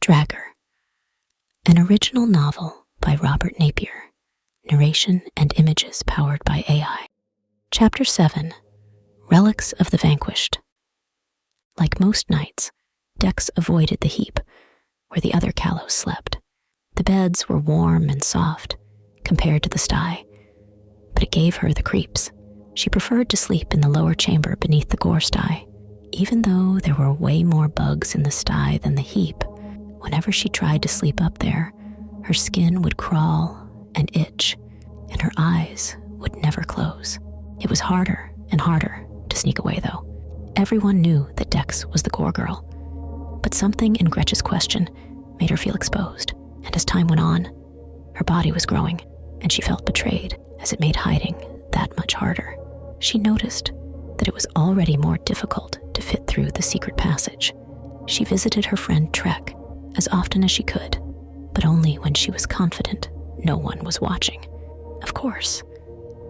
Dragger, an original novel by Robert Napier, narration and images powered by AI. Chapter 7, Relics of the Vanquished. Like most nights, Dex avoided the heap where the other Callows slept. The beds were warm and soft compared to the sty, but it gave her the creeps. She preferred to sleep in the lower chamber beneath the gore sty. Even though there were way more bugs in the sty than the heap, whenever she tried to sleep up there, her skin would crawl and itch, and her eyes would never close. It was harder and harder to sneak away, though. Everyone knew that Dex was the gore girl, but something in Gretch's question made her feel exposed, and as time went on, her body was growing, and she felt betrayed as it made hiding that much harder. She noticed that it was already more difficult to fit through the secret passage. She visited her friend Trek as often as she could, but only when she was confident no one was watching. Of course,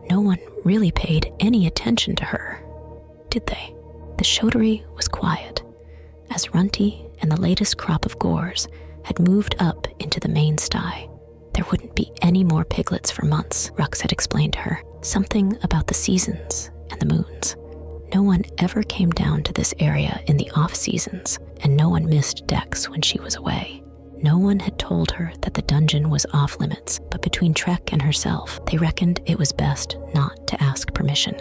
no one really paid any attention to her, did they? The shotery was quiet, as Runty and the latest crop of gores had moved up into the main sty. There wouldn't be any more piglets for months, Rux had explained to her. Something about the seasons and the moons. No one ever came down to this area in the off-seasons, and no one missed Dex when she was away. No one had told her that the dungeon was off-limits, but between Trek and herself, they reckoned it was best not to ask permission.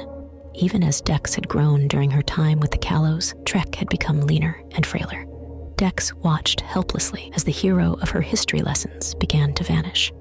Even as Dex had grown during her time with the Callows, Trek had become leaner and frailer. Dex watched helplessly as the hero of her history lessons began to vanish.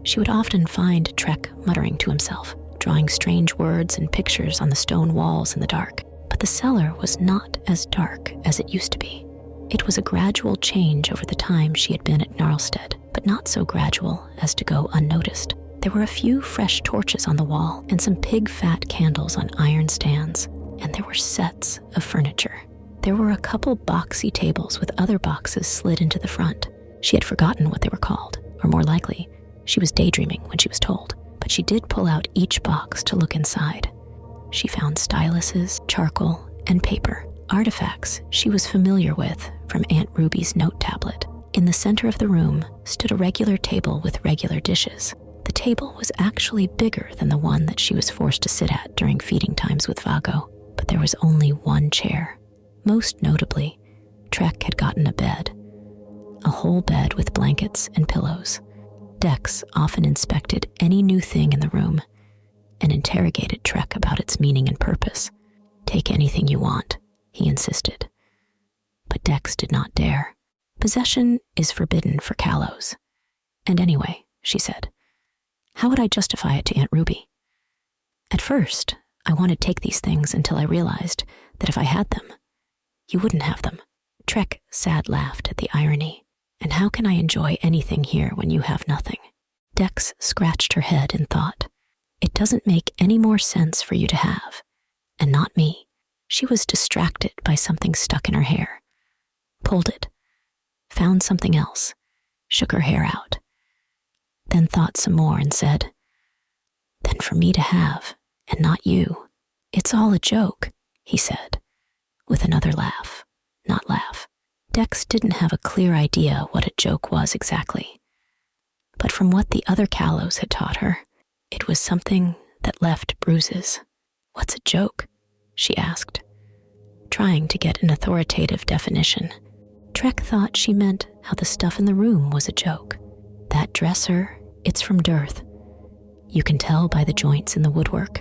She would often find Trek muttering to himself, drawing strange words and pictures on the stone walls in the dark. But the cellar was not as dark as it used to be. It was a gradual change over the time she had been at Gnarlstead, but not so gradual as to go unnoticed. There were a few fresh torches on the wall and some pig-fat candles on iron stands, and there were sets of furniture. There were a couple boxy tables with other boxes slid into the front. She had forgotten what they were called, or more likely, she was daydreaming when she was told. But she did pull out each box to look inside. She found styluses, charcoal, and paper, artifacts she was familiar with from Aunt Ruby's note tablet. In the center of the room stood a regular table with regular dishes. The table was actually bigger than the one that she was forced to sit at during feeding times with Vago, but there was only one chair. Most notably, Trek had gotten a bed, a whole bed with blankets and pillows. Dex often inspected any new thing in the room and interrogated Trek about its meaning and purpose. "Take anything you want," he insisted. But Dex did not dare. Possession is forbidden for Callows. And anyway, she said, how would I justify it to Aunt Ruby? At first, I wanted to take these things until I realized that if I had them, you wouldn't have them. Trek sad laughed at the irony. And how can I enjoy anything here when you have nothing? Dex scratched her head in thought. It doesn't make any more sense for you to have, and not me. She was distracted by something stuck in her hair. Pulled it, found something else, shook her hair out, then thought some more and said, "Then for me to have, and not you, it's all a joke," he said, with another laugh, not laugh. Dex didn't have a clear idea what a joke was exactly, but from what the other Callows had taught her, it was something that left bruises. "What's a joke?" she asked, trying to get an authoritative definition. Trek thought she meant how the stuff in the room was a joke. That dresser, it's from Dearth. You can tell by the joints in the woodwork.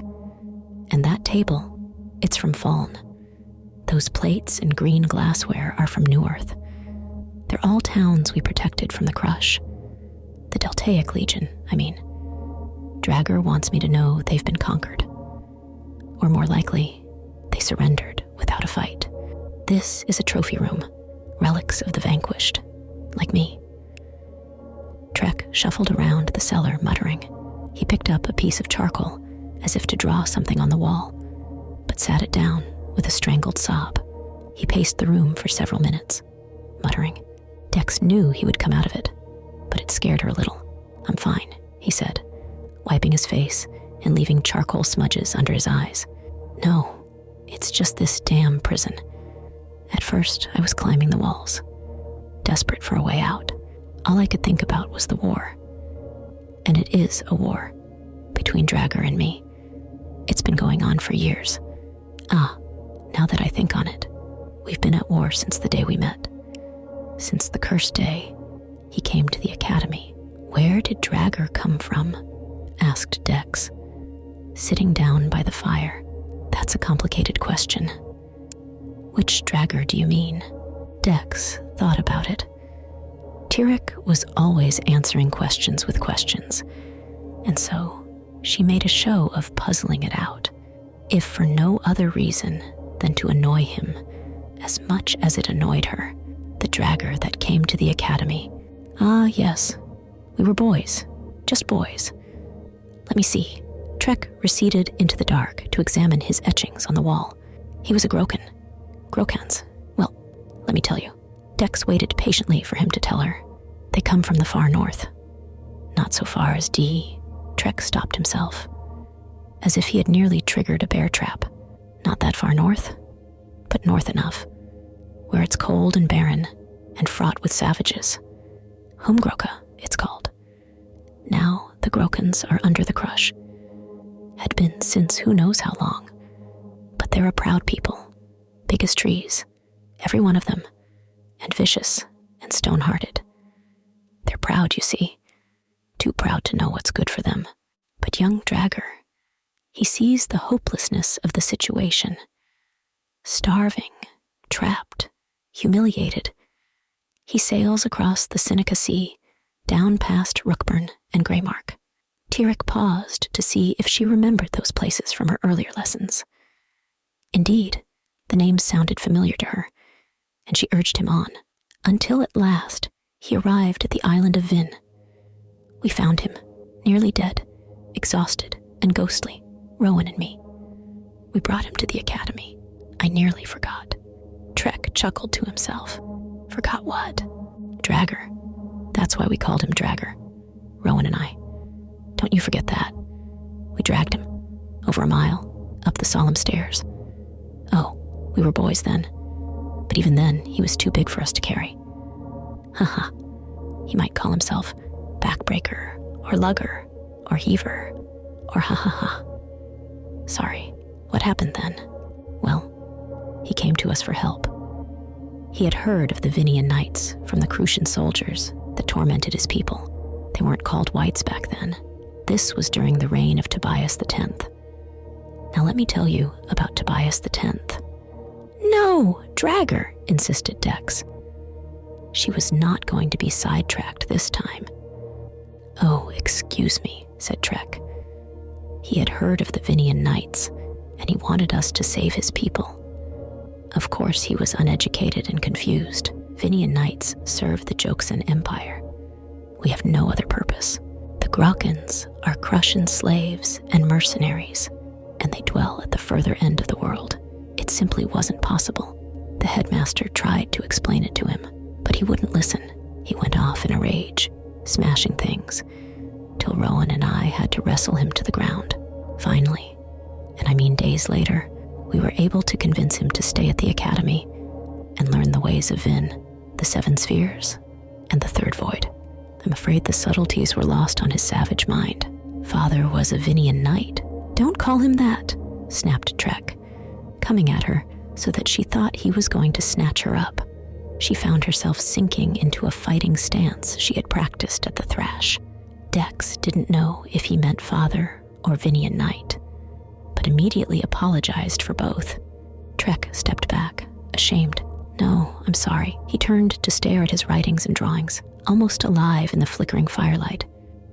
And that table, it's from Faln. Those plates and green glassware are from Neworth. They're all towns we protected from the Crush. The Deltaic Legion, I mean. Dragger wants me to know they've been conquered. Or more likely, they surrendered without a fight. This is a trophy room, relics of the vanquished, like me. Trek shuffled around the cellar, muttering. He picked up a piece of charcoal, as if to draw something on the wall, but sat it down with a strangled sob. He paced the room for several minutes, muttering. Dex knew he would come out of it, but it scared her a little. "I'm fine," he said, wiping his face and leaving charcoal smudges under his eyes. "No, it's just this damn prison. At first, I was climbing the walls. desperate for a way out. All I could think about was the war. And it is a war between Drager and me. It's been going on for years. Now that I think on it, we've been at war since the day we met. Since the cursed day he came to the academy. Where did Drager come from? Asked Dex, sitting down by the fire. That's a complicated question. Which Drager do you mean? Dex thought about it. Tyrek was always answering questions with questions, and so she made a show of puzzling it out, if for no other reason than to annoy him as much as it annoyed her. The Drager that came to the academy. Yes. We were boys. Just boys. Let me see. Trek receded into the dark to examine his etchings on the wall. He was a Grokan. Grokans. Well, let me tell you. Dex waited patiently for him to tell her. They come from the far north. Not so far as D. Trek stopped himself, as if he had nearly triggered a bear trap. Not that far north, but north enough, where it's cold and barren and fraught with savages. Humgroka, it's called. Now the Grokans are under the crush. Had been since who knows how long. But they're a proud people, big as trees, every one of them, and vicious and stone-hearted. They're proud, you see, too proud to know what's good for them. But young Drager, he sees the hopelessness of the situation. Starving, trapped, humiliated. He sails across the Seneca Sea, down past Rookburn and Greymark. Tyrek paused to see if she remembered those places from her earlier lessons. Indeed, the names sounded familiar to her, and she urged him on, until at last he arrived at the island of Vin. We found him, nearly dead, exhausted and ghostly, Rowan and me. We brought him to the academy. I nearly forgot. Trek chuckled to himself. Forgot what? Drager. That's why we called him Drager, Rowan and I. Don't you forget that. We dragged him, over a mile, up the solemn stairs. Oh, we were boys then. But even then, he was too big for us to carry. Haha. He might call himself backbreaker, or lugger, or heaver, or ha-ha-ha. Sorry, what happened then? Well, he came to us for help. He had heard of the Vinian Knights from the Crucian soldiers that tormented his people. They weren't called whites back then. This was during the reign of Tobias X. Now let me tell you about Tobias X. No, Drager, insisted Dex. She was not going to be sidetracked this time. Oh, excuse me, said Trek. He had heard of the Vinian Knights, and he wanted us to save his people. Of course, he was uneducated and confused. Vinian Knights serve the Joxan Empire. We have no other purpose. The Grokans are Crushan slaves and mercenaries, and they dwell at the further end of the world. It simply wasn't possible. The headmaster tried to explain it to him, but he wouldn't listen. He went off in a rage, smashing things, till Rowan and I had to wrestle him to the ground. Finally, and I mean days later, we were able to convince him to stay at the academy and learn the ways of Vin, the Seven Spheres, and the Third Void. I'm afraid the subtleties were lost on his savage mind. Father was a Vinian knight. Don't call him that, snapped Trek, coming at her so that she thought he was going to snatch her up. She found herself sinking into a fighting stance she had practiced at the thrash. Dex didn't know if he meant father or Vinian knight, but immediately apologized for both. Trek stepped back, ashamed. No, I'm sorry. He turned to stare at his writings and drawings, almost alive in the flickering firelight.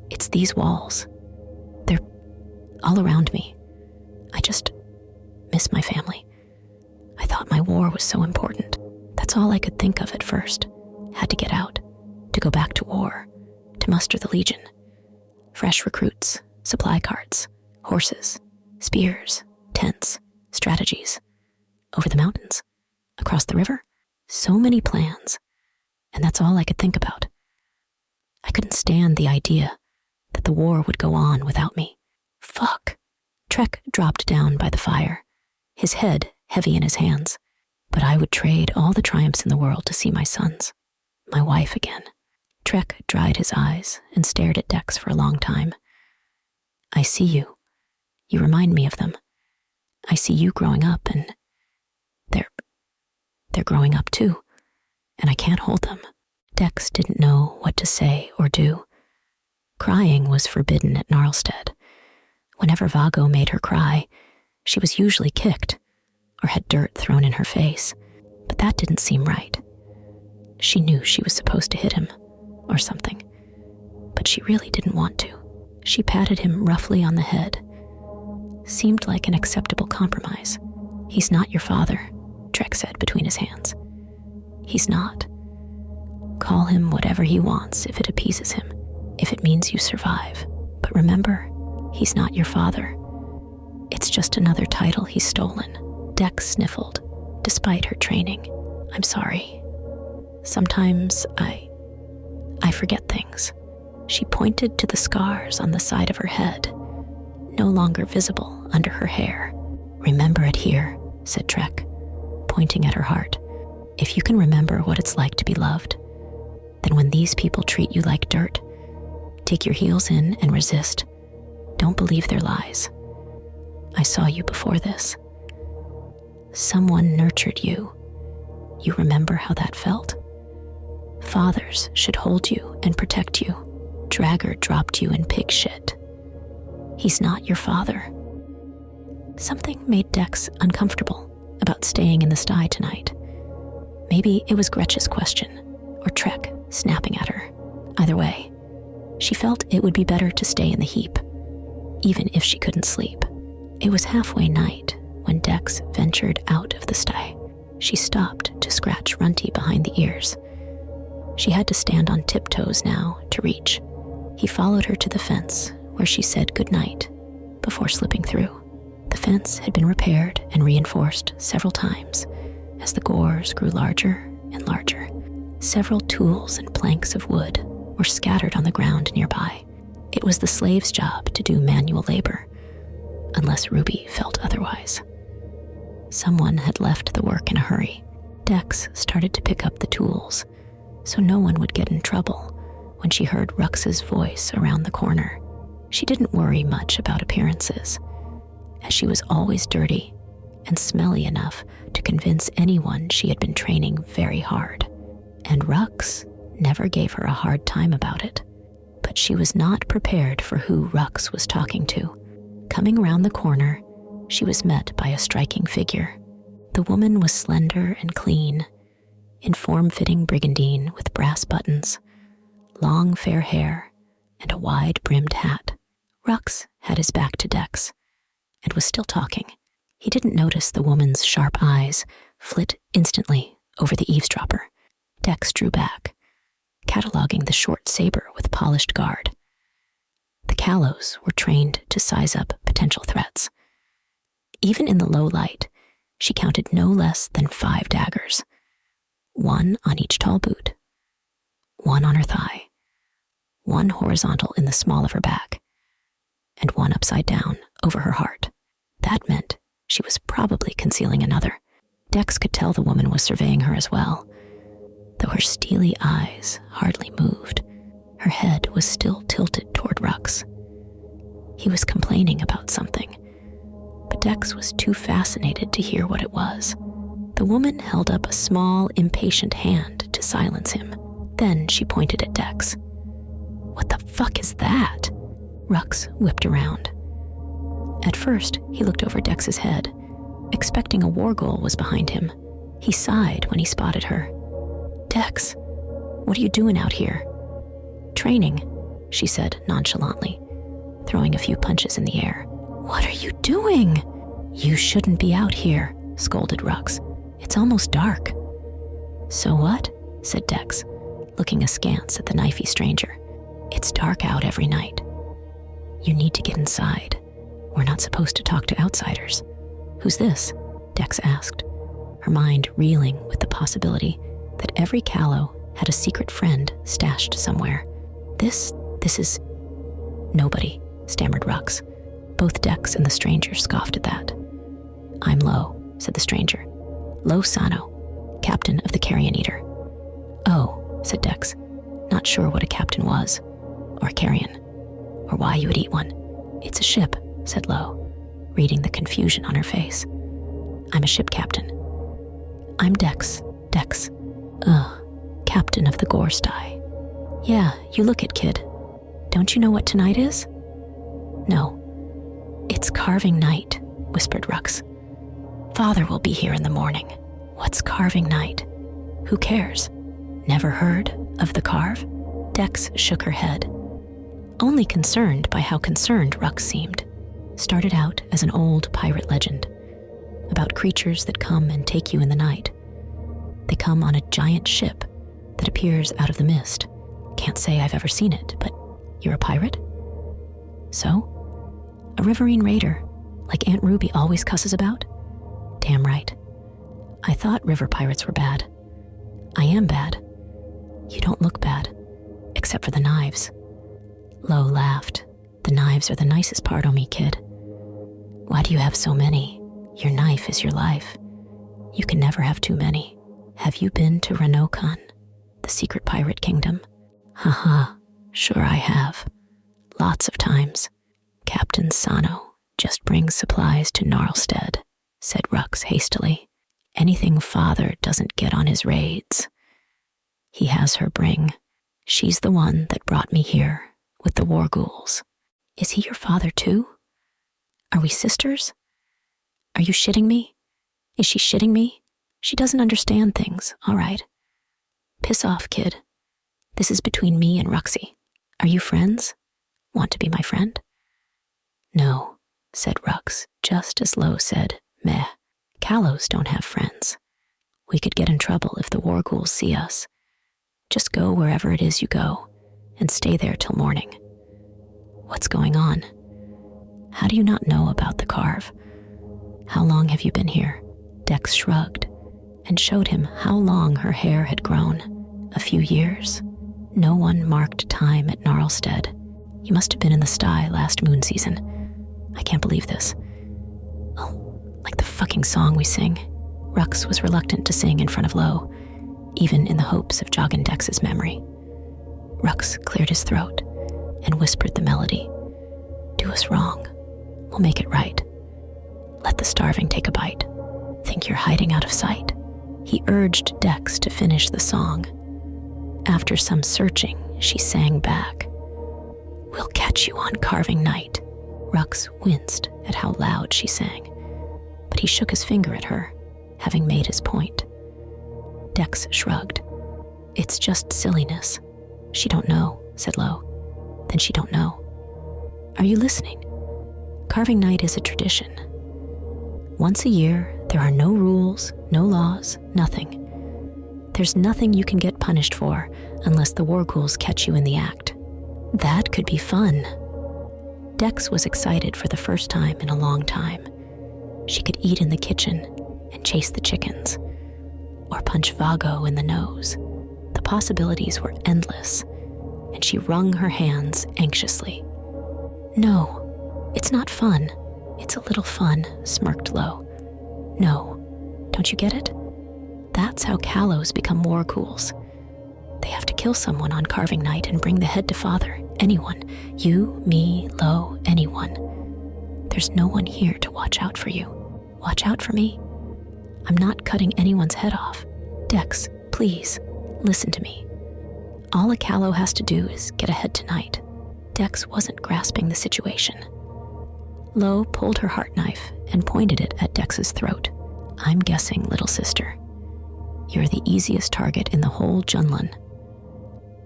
It's these walls. They're all around me. I just miss my family. I thought my war was so important. That's all I could think of at first. Had to get out, to go back to war, to muster the Legion. Fresh recruits, supply carts, horses, spears, tents, strategies. Over the mountains, across the river. So many plans, and that's all I could think about. I couldn't stand the idea that the war would go on without me. Fuck. Trek dropped down by the fire, his head heavy in his hands. But I would trade all the triumphs in the world to see my sons. My wife again. Trek dried his eyes and stared at Dex for a long time. I see you. You remind me of them. I see you growing up, and they're growing up too, and I can't hold them. Dex didn't know what to say or do. Crying was forbidden at Gnarlstead. Whenever Vago made her cry, she was usually kicked or had dirt thrown in her face, but that didn't seem right. She knew she was supposed to hit him or something, but she really didn't want to. She patted him roughly on the head. Seemed like an acceptable compromise. He's not your father, Trek said between his hands. He's not. Call him whatever he wants if it appeases him, if it means you survive. But remember, he's not your father. It's just another title he's stolen. Dex sniffled, despite her training. I'm sorry. Sometimes I forget things. She pointed to the scars on the side of her head, no longer visible under her hair. Remember it here, said Trek, pointing at her heart. If you can remember what it's like to be loved, then when these people treat you like dirt, dig your heels in and resist. Don't believe their lies. I saw you before this. Someone nurtured you. You remember how that felt? Fathers should hold you and protect you. Dragger dropped you in pig shit. He's not your father. Something made Dex uncomfortable about staying in the sty tonight. Maybe it was Gretch's question, or Trek snapping at her. Either way, she felt it would be better to stay in the heap, even if she couldn't sleep. It was halfway night when Dex ventured out of the sty. She stopped to scratch Runty behind the ears. She had to stand on tiptoes now to reach. He followed her to the fence, where she said goodnight before slipping through. The fence had been repaired and reinforced several times as the gores grew larger and larger. Several tools and planks of wood were scattered on the ground nearby. It was the slave's job to do manual labor, unless Ruby felt otherwise. Someone had left the work in a hurry. Dex started to pick up the tools, so no one would get in trouble when she heard Rux's voice around the corner. She didn't worry much about appearances, as she was always dirty and smelly enough to convince anyone she had been training very hard. And Rux never gave her a hard time about it. But she was not prepared for who Rux was talking to. Coming round the corner, she was met by a striking figure. The woman was slender and clean, in form-fitting brigandine with brass buttons, long fair hair, and a wide-brimmed hat. Rux had his back to Dex, and was still talking. He didn't notice the woman's sharp eyes flit instantly over the eavesdropper. Dex drew back, cataloging the short saber with polished guard. The Callows were trained to size up potential threats. Even in the low light, she counted no less than 5 daggers, one on each tall boot, one on her thigh, one horizontal in the small of her back, and one upside down over her heart. That meant she was probably concealing another. Dex could tell the woman was surveying her as well, though her steely eyes hardly moved. Her head was still tilted toward Rux. He was complaining about something, but Dex was too fascinated to hear what it was. The woman held up a small, impatient hand to silence him. Then she pointed at Dex. What the fuck is that? Rux whipped around. At first, he looked over Dex's head, expecting a warghoul was behind him. He sighed when he spotted her. Dex, what are you doing out here? Training, she said nonchalantly, throwing a few punches in the air. What are you doing? You shouldn't be out here, scolded Rux. It's almost dark. So what? Said Dex, looking askance at the knifey stranger. It's dark out every night. You need to get inside. We're not supposed to talk to outsiders. Who's this? Dex asked, her mind reeling with the possibility that every Callow had a secret friend stashed somewhere. This is... Nobody, stammered Rux. Both Dex and the stranger scoffed at that. I'm Lo, said the stranger. Lo Sano, captain of the Carrion Eater. Oh, said Dex, not sure what a captain was, or a carrion, or why you would eat one. It's a ship, said Lo, reading the confusion on her face. I'm a ship captain. I'm Dex. Captain of the Gorsty. Yeah, you look it, kid. Don't you know what tonight is? No. It's carving night, whispered Rux. Father will be here in the morning. What's carving night? Who cares? Never heard of the carve? Dex shook her head, only concerned by how concerned Rux seemed. Started out as an old pirate legend about creatures that come and take you in the night. They come on a giant ship that appears out of the mist. Can't say I've ever seen it, but you're a pirate? So? A riverine raider, like Aunt Ruby always cusses about? Damn right. I thought river pirates were bad. I am bad. You don't look bad, except for the knives. Lo laughed. The knives are the nicest part on me, kid. Why do you have so many? Your knife is your life. You can never have too many. Have you been to Renokan, the secret pirate kingdom? Haha, sure I have. Lots of times. Captain Sano just brings supplies to Gnarlstead, said Rux hastily. Anything father doesn't get on his raids, he has her bring. She's the one that brought me here with the war ghouls. Is he your father too? Are we sisters? Are you shitting me? Is she shitting me? She doesn't understand things, all right. Piss off, kid. This is between me and Ruxy. Are you friends? Want to be my friend? No, said Rux, just as Lo said, meh. Callows don't have friends. We could get in trouble if the war ghouls see us. Just go wherever it is you go, and stay there till morning. What's going on? How do you not know about the carve? How long have you been here? Dex shrugged and showed him how long her hair had grown. A few years. No one marked time at Gnarlstead. You must have been in the sty last moon season. I can't believe this. Oh, like the fucking song we sing. Rux was reluctant to sing in front of Lo, even in the hopes of jogging Dex's memory. Rux cleared his throat and whispered the melody. Do us wrong. We'll make it right. Let the starving take a bite. Think you're hiding out of sight? He urged Dex to finish the song. After some searching, she sang back. We'll catch you on carving night. Rux winced at how loud she sang, but he shook his finger at her, having made his point. Dex shrugged. It's just silliness. She don't know, said Lo. Then she don't know. Are you listening? Carving night is a tradition. Once a year, there are no rules, no laws, nothing. There's nothing you can get punished for unless the war ghouls catch you in the act. That could be fun. Dex was excited for the first time in a long time. She could eat in the kitchen and chase the chickens, or punch Vago in the nose. The possibilities were endless, and she wrung her hands anxiously. No, it's not fun. It's a little fun, smirked Lo. No, don't you get it? That's how Callows become war ghouls. They have to kill someone on carving night and bring the head to father. Anyone. You, me, Lo, anyone. There's no one here to watch out for you. Watch out for me? I'm not cutting anyone's head off. Dex, please, listen to me. All a Callow has to do is get ahead tonight. Dex wasn't grasping the situation. Lo pulled her heart knife and pointed it at Dex's throat. I'm guessing, little sister. You're the easiest target in the whole Junlin.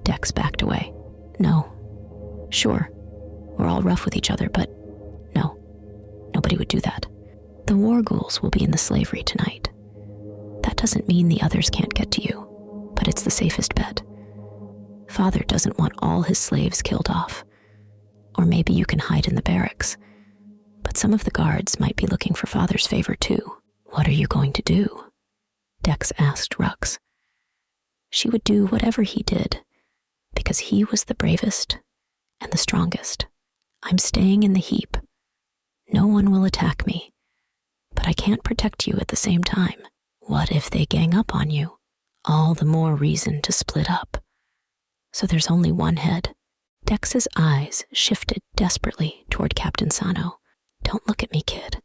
Dex backed away. No. Sure, we're all rough with each other, but no, nobody would do that. The war ghouls will be in the slavery tonight. That doesn't mean the others can't get to you, but it's the safest bet. Father doesn't want all his slaves killed off. Or maybe you can hide in the barracks. But some of the guards might be looking for Father's favor too. What are you going to do? Dex asked Rux. She would do whatever he did, because he was the bravest and the strongest. I'm staying in the heap. No one will attack me, but I can't protect you at the same time. What if they gang up on you? All the more reason to split up. So there's only one head. Dex's eyes shifted desperately toward Captain Sano. Don't look at me, kid.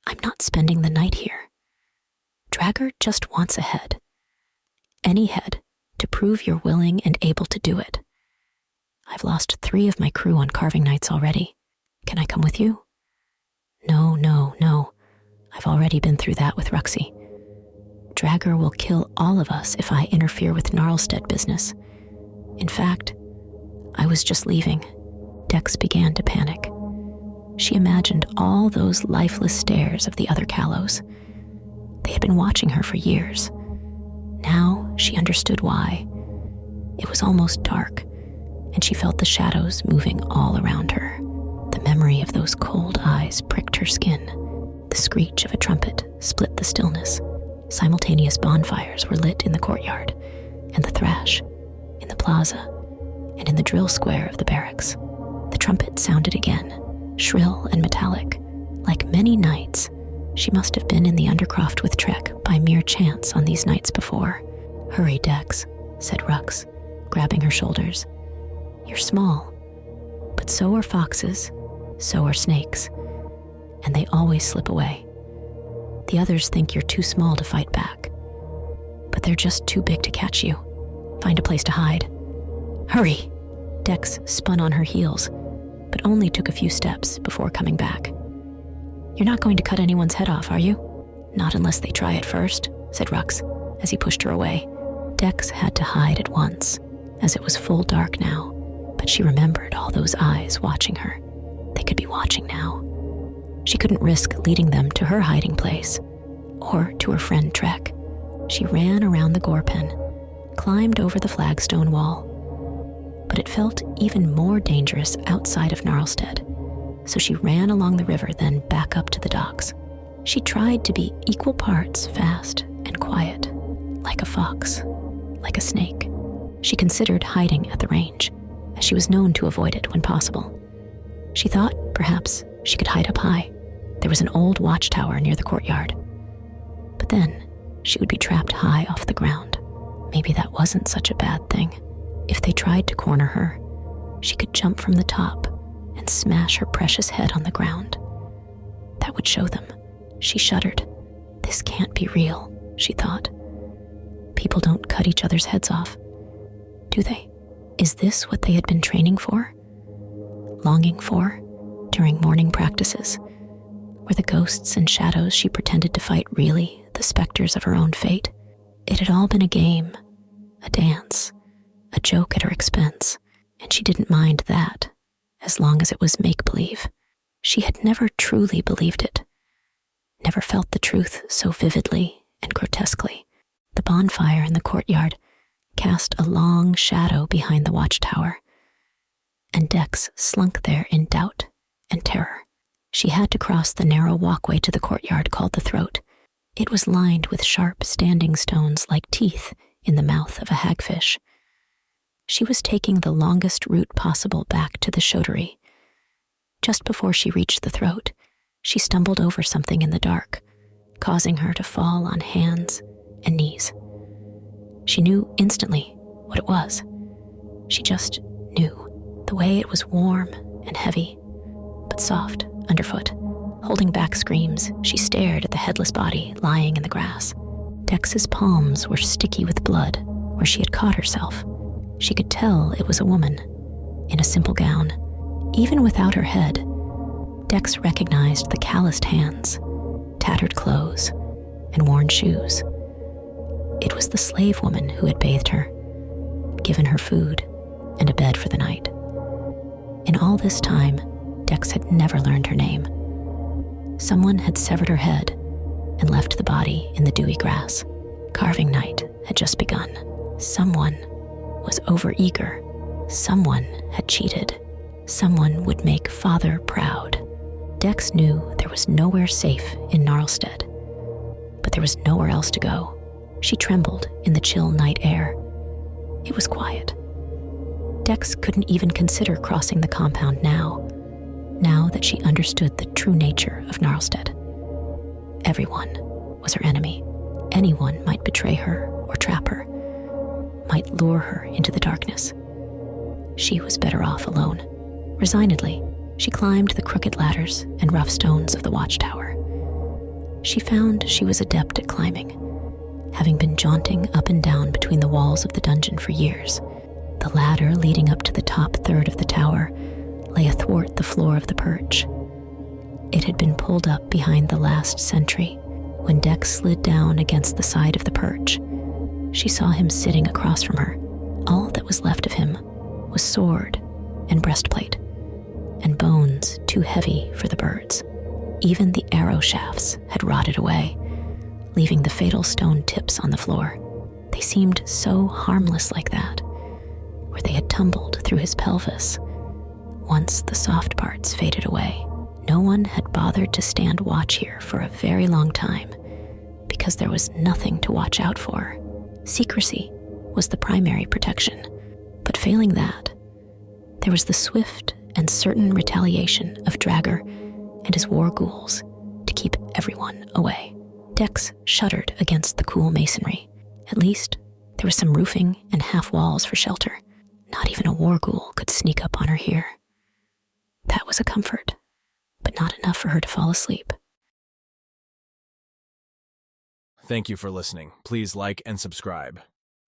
I'm not spending the night here. Dragger just wants a head. Any head, to prove you're willing and able to do it. I've lost 3 of my crew on carving nights already. Can I come with you? No. I've already been through that with Ruxy. Dragger will kill all of us if I interfere with Gnarlstead business. In fact, I was just leaving. Dex began to panic. She imagined all those lifeless stares of the other Callows. They had been watching her for years. Now she understood why. It was almost dark, and she felt the shadows moving all around her. The memory of those cold eyes pricked her skin. The screech of a trumpet split the stillness. Simultaneous bonfires were lit in the courtyard, and the thrash, in the plaza, and in the drill square of the barracks. The trumpet sounded again, shrill and metallic. Like many nights, she must have been in the Undercroft with Trek by mere chance on these nights before. Hurry, Dex, said Rux, grabbing her shoulders. You're small, but so are foxes, so are snakes, and they always slip away. The others think you're too small to fight back, but they're just too big to catch you. Find a place to hide. Hurry! Dex spun on her heels, but only took a few steps before coming back. You're not going to cut anyone's head off, are you? Not unless they try it first, said Rux, as he pushed her away. Dex had to hide at once, as it was full dark now, but she remembered all those eyes watching her. They could be watching now. She couldn't risk leading them to her hiding place, or to her friend Trek. She ran around the gore pen, climbed over the flagstone wall, but it felt even more dangerous outside of Gnarlstead, so she ran along the river, then back up to the docks. She tried to be equal parts fast and quiet, like a fox, like a snake. She considered hiding at the range, as she was known to avoid it when possible. She thought perhaps she could hide up high. There was an old watchtower near the courtyard. But then she would be trapped high off the ground. Maybe that wasn't such a bad thing. If they tried to corner her, she could jump from the top and smash her precious head on the ground. That would show them. She shuddered. This can't be real, she thought. People don't cut each other's heads off, do they? Is this what they had been training for? Longing for during morning practices? Were the ghosts and shadows she pretended to fight really the specters of her own fate? It had all been a game, a dance, a joke at her expense, and she didn't mind that, as long as it was make-believe. She had never truly believed it, never felt the truth so vividly and grotesquely. The bonfire in the courtyard cast a long shadow behind the watchtower, and Dex slunk there in doubt and terror. She had to cross the narrow walkway to the courtyard called the Throat. It was lined with sharp standing stones like teeth in the mouth of a hagfish. She was taking the longest route possible back to the shotery. Just before she reached the Throat, she stumbled over something in the dark, causing her to fall on hands and knees. She knew instantly what it was. She just knew. The way it was warm and heavy, but soft underfoot. Holding back screams, she stared at the headless body lying in the grass. Dex's palms were sticky with blood where she had caught herself. She could tell it was a woman, in a simple gown. Even without her head, Dex recognized the calloused hands, tattered clothes, and worn shoes. It was the slave woman who had bathed her, given her food and a bed for the night. In all this time, Dex had never learned her name. Someone had severed her head and left the body in the dewy grass. Carving night had just begun. Someone was overeager. Someone had cheated. Someone would make Father proud. Dex knew there was nowhere safe in Gnarlstead, but there was nowhere else to go. She trembled in the chill night air. It was quiet. Dex couldn't even consider crossing the compound now that she understood the true nature of Gnarlstead. Everyone was her enemy. Anyone might betray her or trap her, might lure her into the darkness. She was better off alone. Resignedly, she climbed the crooked ladders and rough stones of the watchtower. She found she was adept at climbing, having been jaunting up and down between the walls of the dungeon for years. The ladder leading up to the top third of the tower lay athwart the floor of the perch. It had been pulled up behind the last sentry when Dex slid down against the side of the perch. She saw him sitting across from her. All that was left of him was sword and breastplate, and bones too heavy for the birds. Even the arrow shafts had rotted away, leaving the fatal stone tips on the floor. They seemed so harmless like that, where they had tumbled through his pelvis. Once the soft parts faded away, no one had bothered to stand watch here for a very long time, because there was nothing to watch out for. Secrecy was the primary protection, but failing that, there was the swift and certain retaliation of Draggr and his war ghouls to keep everyone away. Dex shuddered against the cool masonry. At least, there was some roofing and half walls for shelter. Not even a war ghoul could sneak up on her here. That was a comfort, but not enough for her to fall asleep. Thank you for listening. Please like and subscribe.